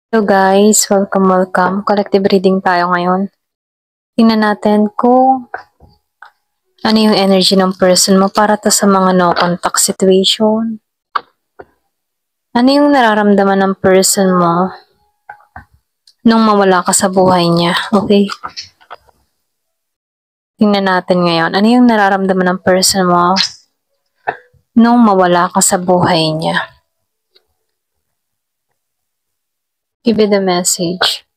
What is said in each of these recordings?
Hello guys, welcome. Collective reading tayo ngayon. Tingnan natin kung ano yung energy ng person mo para to sa mga no contact situation. Ano yung nararamdaman ng person mo nung mawala ka sa buhay niya, okay? Tingnan natin ngayon, ano yung nararamdaman ng person mo nung mawala ka sa buhay niya. Give it a message.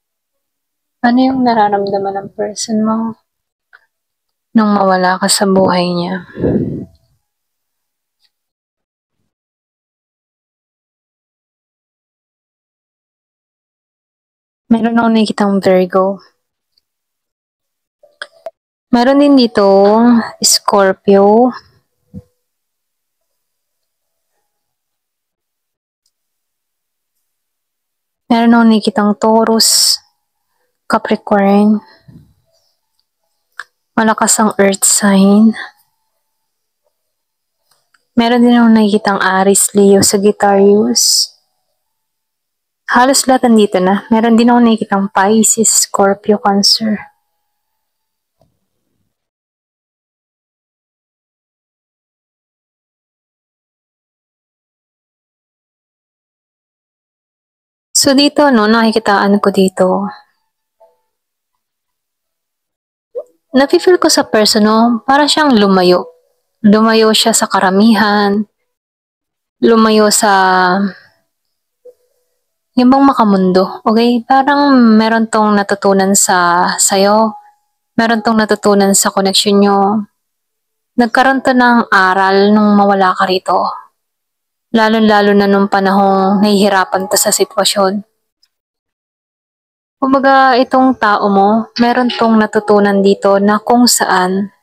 Ano yung nararamdaman ng person mo nung mawala ka sa buhay niya? Meron ako nakikitang Virgo. Meron din dito Scorpio. Meron ako nakikitang Taurus, Capricorn. Malakas ang earth sign. Meron din ako nakikitang Aries, Leo, Sagittarius. Halos lahat nandito na. Meron din ako nakikitang Pisces, Scorpio, Cancer. So dito, nakikitaan ko dito. Nafe-feel ko sa person, para siyang lumayo. Lumayo siya sa karamihan. Lumayo sa yung bang makamundo, okay? Parang meron tong natutunan sayo. Meron tong natutunan sa connection nyo. Nagkaroon to ng aral nung mawala ka rito. Lalo-lalo na nung panahong nahihirapan to sa sitwasyon. Kumbaga, itong tao mo, meron tong natutunan dito na kung saan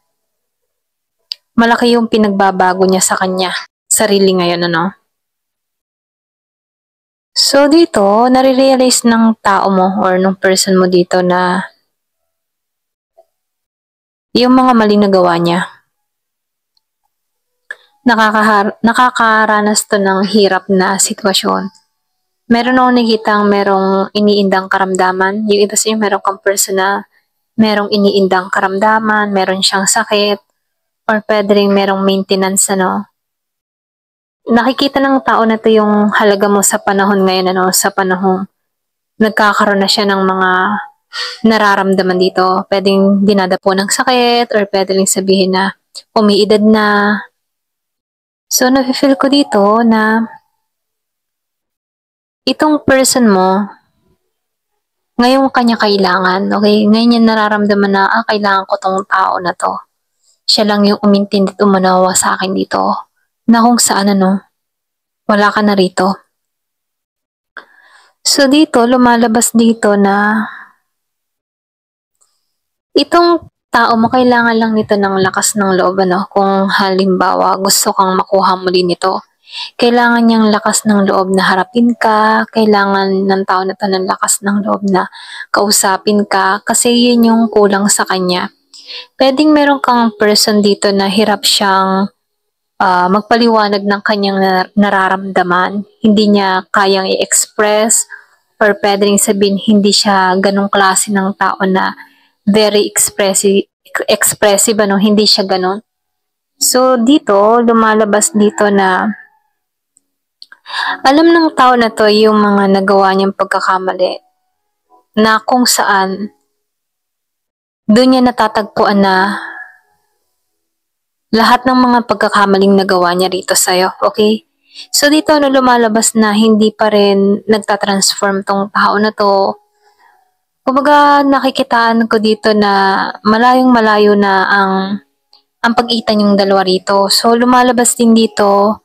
malaki yung pinagbabago niya sa kanya. Sarili ngayon, So dito, nare-realize ng tao mo or ng person mo dito na yung mga maling nagawa niya. Nakakaranas to ng hirap na sitwasyon. Meron akong nakikitang merong iniindang karamdaman. Yung iba sa'yo, meron kang person na merong iniindang karamdaman, meron siyang sakit, or pwede rin merong maintenance, Nakikita ng tao na to yung halaga mo sa panahon ngayon, sa panahong nagkakaroon na siya ng mga nararamdaman dito. Pwedeng dinadapo ng sakit, or pwede rin sabihin na umiidad na. So, nafe-feel ko dito na itong person mo, ngayong kanya kailangan, okay? Ngayon niya nararamdaman na, kailangan ko tong tao na to. Siya lang yung umintindi at umunawa sa akin dito. Na kung saan, wala ka na rito. So dito, lumalabas dito na itong tao mo, kailangan lang nito ng lakas ng loob, Kung halimbawa, gusto kang makuha muli nito. Kailangan niyang lakas ng loob na harapin ka, kailangan ng tao na to ng lakas ng loob na kausapin ka, kasi yun yung kulang sa kanya. Pwedeng meron kang person dito na hirap siyang magpaliwanag ng kanyang nararamdaman. Hindi niya kayang i-express, or pwedeng sabihin hindi siya ganong klase ng tao na very expressive, hindi siya ganon. So dito, lumalabas dito na alam ng tao na to yung mga nagawa niyang pagkakamali na kung saan doon niya natatagpuan na lahat ng mga pagkakamaling nagawa niya rito sa'yo, okay? So dito lumalabas na hindi pa rin nagtatransform tong tao na to. Kumbaga nakikitaan ko dito na malayong malayo na ang pag-itan yung dalawa rito. So lumalabas din dito,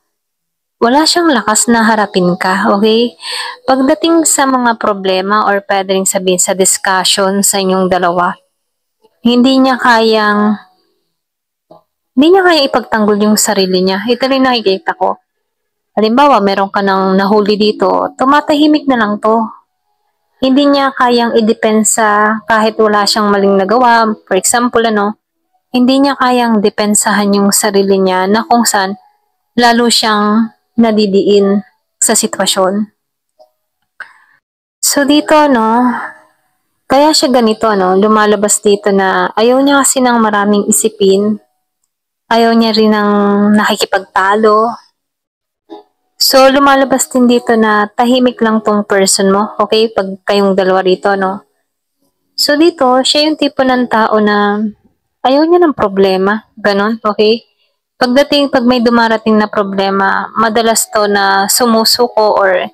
wala siyang lakas na harapin ka, okay? Pagdating sa mga problema or pwede rin sabihin sa discussion sa inyong dalawa, hindi niya kayang ipagtanggol yung sarili niya. Ito rin nakikita ko. Halimbawa, meron ka nang nahuli dito, tumatahimik na lang to. Hindi niya kayang idepensa kahit wala siyang maling nagawa. For example, hindi niya kayang depensahan yung sarili niya na kung saan lalo siyang nadidiin sa sitwasyon. So dito, no, kaya siya ganito, no, lumalabas dito na ayaw niya kasi ng maraming isipin, ayaw niya rin ng nakikipagtalo. So lumalabas din dito na tahimik lang tong person mo, okay, pag kayong dalawa rito, no. So dito, siya yung tipo ng tao na ayaw niya ng problema, ganon, okay? Pag may dumarating na problema, madalas to na sumusuko or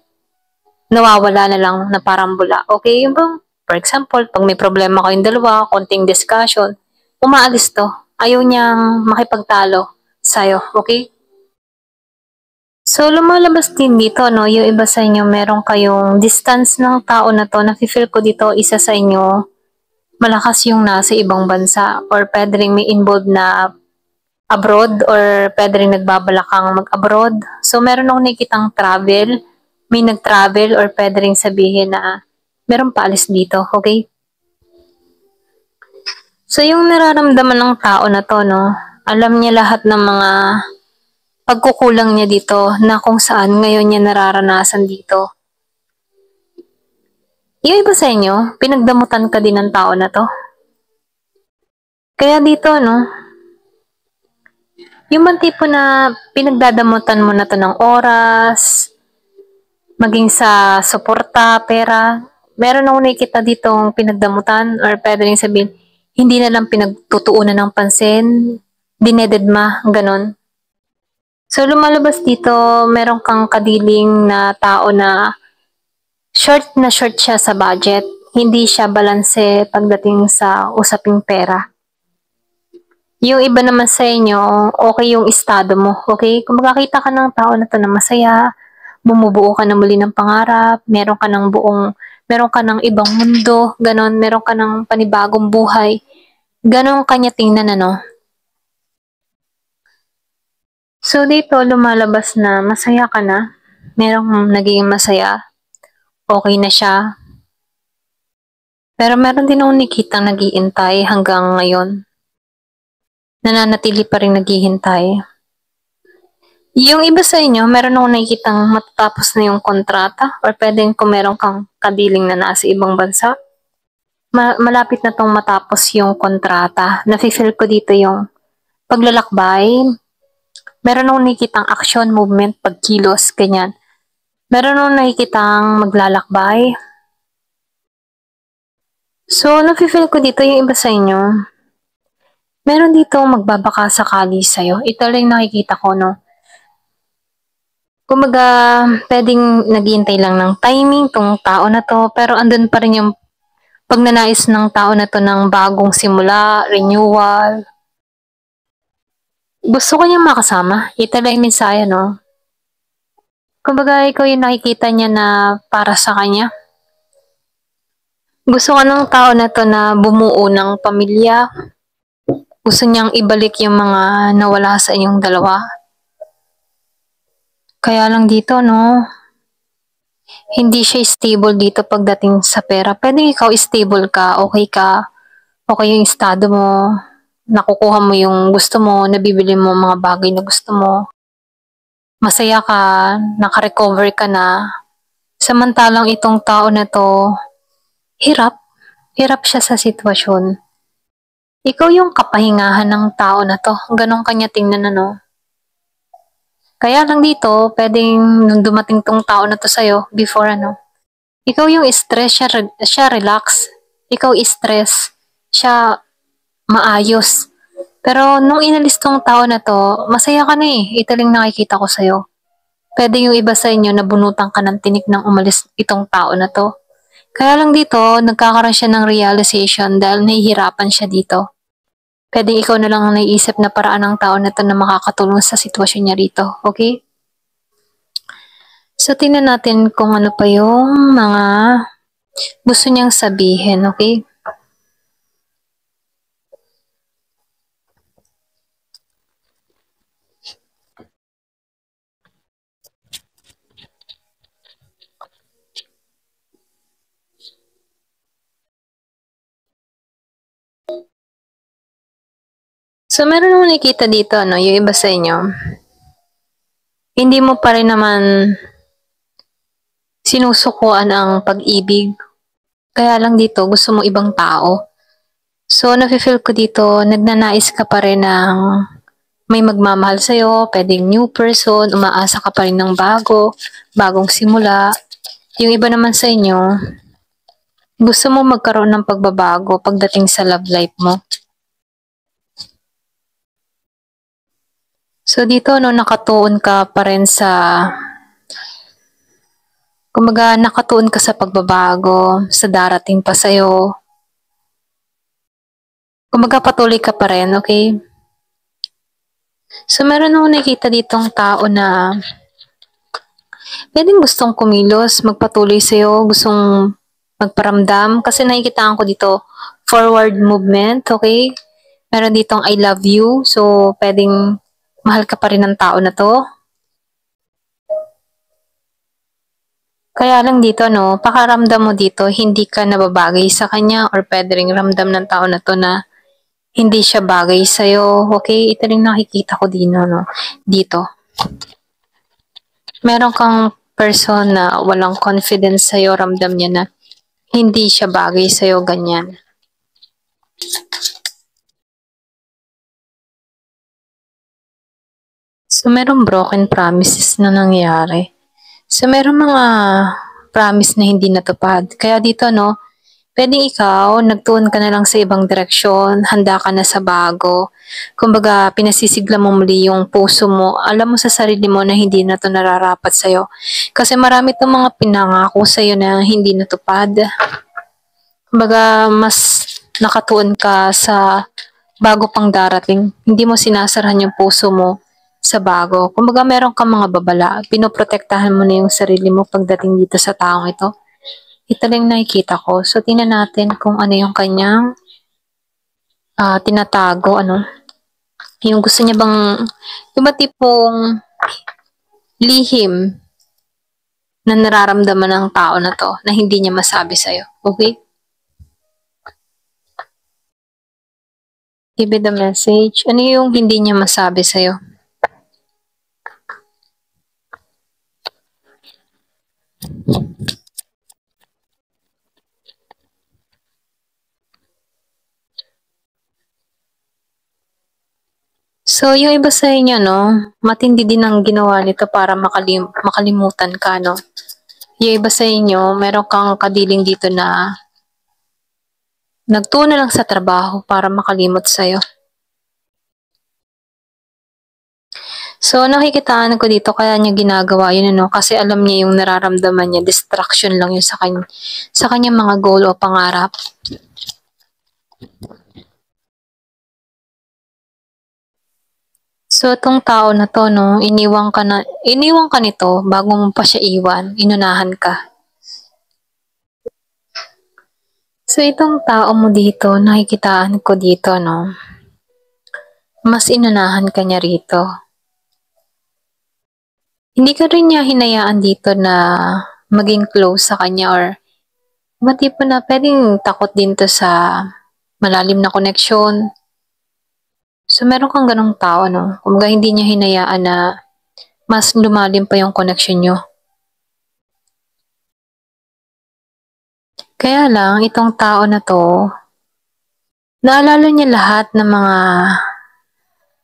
nawawala na lang na parang bula. Okay, yung bang, for example, pag may problema kayong dalawa, konting discussion, umaalis to. Ayaw niyang makipagtalo sa'yo, okay? So, lumalabas din dito, no, yung iba sa inyo, meron kayong distance ng tao na to, nafe-feel ko dito, isa sa inyo, malakas yung nasa ibang bansa or pwede rin may involved na abroad or pwede rin nagbabalakang mag-abroad. So, meron akong nakikitang travel, may nag-travel or pwede rin sabihin na meron paalis dito, okay? So, yung nararamdaman ng tao na to, no, alam niya lahat ng mga pagkukulang niya dito na kung saan ngayon niya nararanasan dito. Yung iba sa inyo, pinagdamutan ka din ng tao na to. Kaya dito, no, yung man tipo na pinagdadamutan mo na to ng oras, maging sa suporta, pera, meron akong nakikita ditong pinagdamutan or pwede rin sabihin, hindi na lang pinagtutuunan ng pansin, dinededma, ganon. So, lumalabas dito, meron kang kadiling na tao na short siya sa budget. Hindi siya balanse pagdating sa usaping pera. Yung iba naman sa inyo, okay yung estado mo, okay? Kung makakita ka ng tao na to na masaya, bumubuo ka na muli ng pangarap, meron ka ng ibang mundo, ganon, meron ka ng panibagong buhay. Ganon kanya tingnan, ano? So, dito, lumalabas na masaya ka na, merong naging masaya, okay na siya. Pero meron din akong nakitang nag-iintay hanggang ngayon. Nananatili pa rin naghihintay. Yung iba sa inyo, meron akong nakikitang matatapos na yung kontrata or pwedeng kung meron kang kadiling na nasa ibang bansa, malapit na tong matapos yung kontrata. Nafe-feel ko dito yung paglalakbay. Meron akong nakikitang action, movement, pagkilos, ganyan. Meron akong nakikitang maglalakbay. So, nafe-feel ko dito yung iba sa inyo, meron dito magbabaka sakali sa'yo. Ito lang nakikita ko, no? Kumaga, pwedeng naghihintay lang ng timing tong tao na to, pero andun pa rin yung pagnanais ng tao na to ng bagong simula, renewal. Gusto ko niyang makasama. Ito lang yung mensahe, no? Kumbaga, ikaw yung nakikita niya na para sa kanya. Gusto ko ng tao na to na bumuo ng pamilya. Gusto niyang ibalik yung mga nawala sa inyong dalawa. Kaya lang dito, no? Hindi siya stable dito pagdating sa pera. Pwede ikaw stable ka, okay yung estado mo, nakukuha mo yung gusto mo, nabibili mo mga bagay na gusto mo, masaya ka, nakarecover ka na. Samantalang itong tao na to, hirap siya sa sitwasyon. Ikaw yung kapahingahan ng tao na to, ganun kanya tingnan, ano. Kaya lang dito, pwedeng nung dumating tong tao na to sa'yo, before, ano, ikaw yung stress, siya relax. Ikaw stress, siya maayos. Pero nung inalis tong tao na to, masaya ka na eh. Ito lang nakikita ko sa'yo. Pwede yung iba sa inyo nabunutan ka ng tinik nang umalis itong tao na to. Kaya lang dito, nagkakaroon siya ng realization dahil nahihirapan siya dito. Pwede ikaw na lang ang naiisip na paraan ng tao na to na makakatulong sa sitwasyon niya rito. Okay? So, tingnan natin kung ano pa yung mga gusto niyang sabihin, okay? So, meron akong nakikita dito, ano, yung iba sa inyo. Hindi mo pa rin naman sinusukuan ang pag-ibig. Kaya lang dito, gusto mo ibang tao. So, nafe-feel ko dito, nagnanais ka pa rin ng may magmamahal sa'yo, pwedeng new person, umaasa ka pa rin ng bago, bagong simula. Yung iba naman sa inyo, gusto mo magkaroon ng pagbabago pagdating sa love life mo. So dito no, nakatuon ka pa rin sa, kumbaga nakatuon ka sa pagbabago, sa darating pa sa'yo. Kumbaga patuloy ka pa rin, okay? So meron akong nakikita ditong tao na pwedeng gustong kumilos, magpatuloy sa'yo, gustong magparamdam. Kasi nakikita ko dito, forward movement, okay? Meron ditong I love you. So, pwedeng mahal ka pa rin ng tao na to. Kaya lang dito, no, pakaramdam mo dito, hindi ka nababagay sa kanya or pwede ring ramdam ng tao na to na hindi siya bagay sa'yo. Okay? Ito rin nakikita ko dito, no? Dito. Meron kang person na walang confidence sa'yo, ramdam niya na hindi siya bagay sa'yo, ganyan. So, merong broken promises na nangyari. So, merong mga promise na hindi natupad. Kaya dito, no, pwedeng ikaw, nagtuon ka na lang sa ibang direksyon, handa ka na sa bago. Kumbaga, pinasisigla mo muli yung puso mo. Alam mo sa sarili mo na hindi na to nararapat sa'yo. Kasi marami itong mga pinangako sa'yo na hindi natupad. Kumbaga, mas nakatuon ka sa bago pang darating. Hindi mo sinasarahan yung puso mo sa bago. Kumbaga, meron kang mga babala. Pinoprotektahan mo na yung sarili mo pagdating dito sa taong ito. Ito lang nakikita ko. So, tingnan natin kung ano yung kanyang tinatago, ano. Yung gusto niya bang, yung ba tipong lihim na nararamdaman ng tao na to na hindi niya masabi sa'yo. Okay? Give it a message. Ano yung hindi niya masabi sa'yo? So, yung iba sa inyo, no, matindi din ang ginawa nito para makalimutan ka, no. Yung iba sa inyo, meron kang kadiling dito na nagtuon na lang sa trabaho para makalimot sa'yo. So, nakikitaan ko dito kaya niya ginagawa yun, ano, kasi alam niya yung nararamdaman niya, distraction lang yun sa kanyang mga goal o pangarap. So, itong tao na to, no, iniwan ka nito bago mo pa siya iwan, inunahan ka. So, itong tao mo dito, nakikitaan ko dito, no, mas inunahan ka niya rito. Hindi ka rin niya hinayaan dito na maging close sa kanya or tipo na pwedeng takot din to sa malalim na connection. So, meron kang ganong tao, no? Kumbaga, hindi niya hinayaan na mas lumalim pa yung connection nyo. Kaya lang, itong tao na to, naalala niya lahat ng mga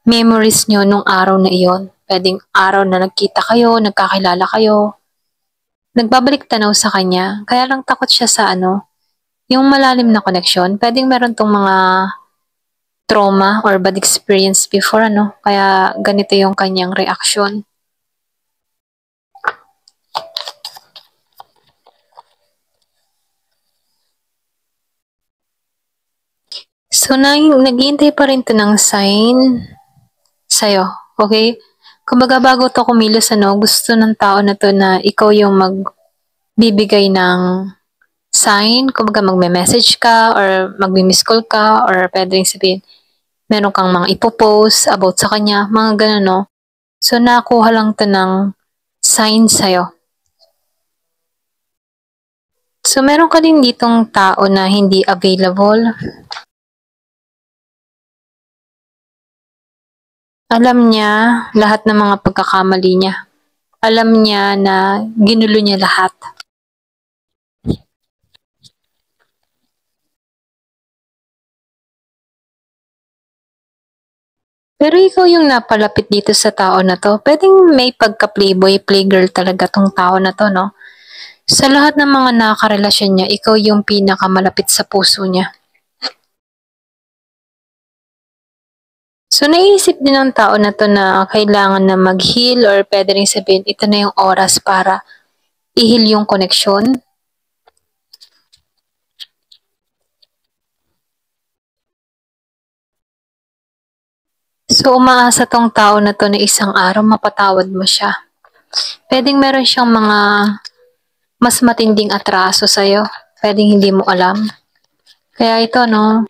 memories nyo nung araw na iyon. Pwedeng araw na nagkita kayo, nagkakilala kayo. Nagbabalik tanaw sa kanya. Kaya lang takot siya sa ano, yung malalim na connection. Pwedeng meron tong mga trauma or bad experience before, ano. Kaya ganito yung kanyang reaction. So, naghihintay pa rin to ng sign sa'yo. Okay? Kumbaga bago to kumilos, ano, gusto ng tao na to na ikaw yung magbibigay ng sign. Kumbaga magme-message ka or magmi-miss call ka or pwedeng sabihin, meron kang mga ipopost about sa kanya, mga ganun, no? So, nakuha lang to ng sign sa'yo. So, meron ka din ditong tao na hindi available. Alam niya lahat ng mga pagkakamali niya. Alam niya na ginulo niya lahat. Pero ikaw yung napalapit dito sa tao na 'to. Puwedeng may pagka-playboy, playgirl talaga 'tong tao na 'to 'no? Sa lahat ng mga nakakarelasyon niya, ikaw yung pinakamalapit sa puso niya. So, naiisip din ng tao na 'to na kailangan na mag-heal or puwede ring sabihin ito na yung oras para i-heal yung koneksyon? So, umaasa 'tong tao na 'to na isang araw mapatawad mo siya. Puwedeng meron siyang mga mas matinding atraso sa'yo, puwedeng hindi mo alam. Kaya ito 'no,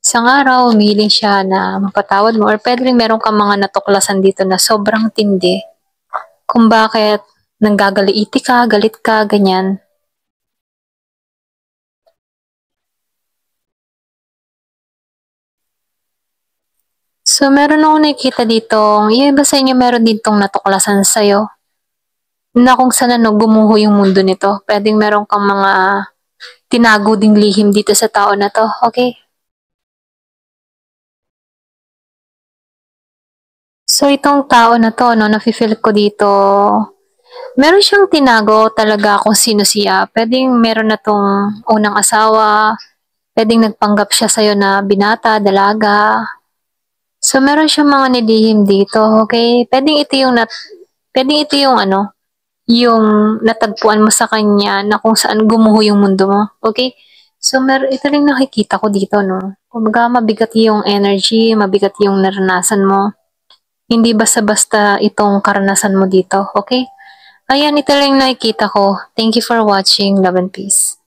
isang araw humiling siya na mapatawad mo or puwede ring meron kang mga natuklasan dito na sobrang tindi kung bakit nanggagaliiti ka, galit ka, ganyan. So, meron akong nakikita ditong yung iba sa inyo meron ditong natuklasan sa'yo na kung saan ano, gumuho yung mundo nito. Puwedeng meron kang mga tinago ding lihim dito sa tao na 'to, okey? So, itong tao na 'to 'no, nafi-feel ko dito, meron siyang tinago talaga kung sino siya. Puwedeng meron na 'tong unang asawa, puwedeng nagpanggap siya sa'yo na binata, dalaga. So, meron siyang mga nilihim dito, okey? Puwedeng ito yung ano, yung natagpuan mo sa kanya na kung saan gumuho yung mundo mo, okey? So, ito rin nakikita ko dito 'no, kumbaga mabigat yung energy, mabigat yung naranasan mo. Hindi basta-basta itong karanasan mo dito, okey? Ayan, ito lang yung nakikita ko. Thank you for watching. Love and peace.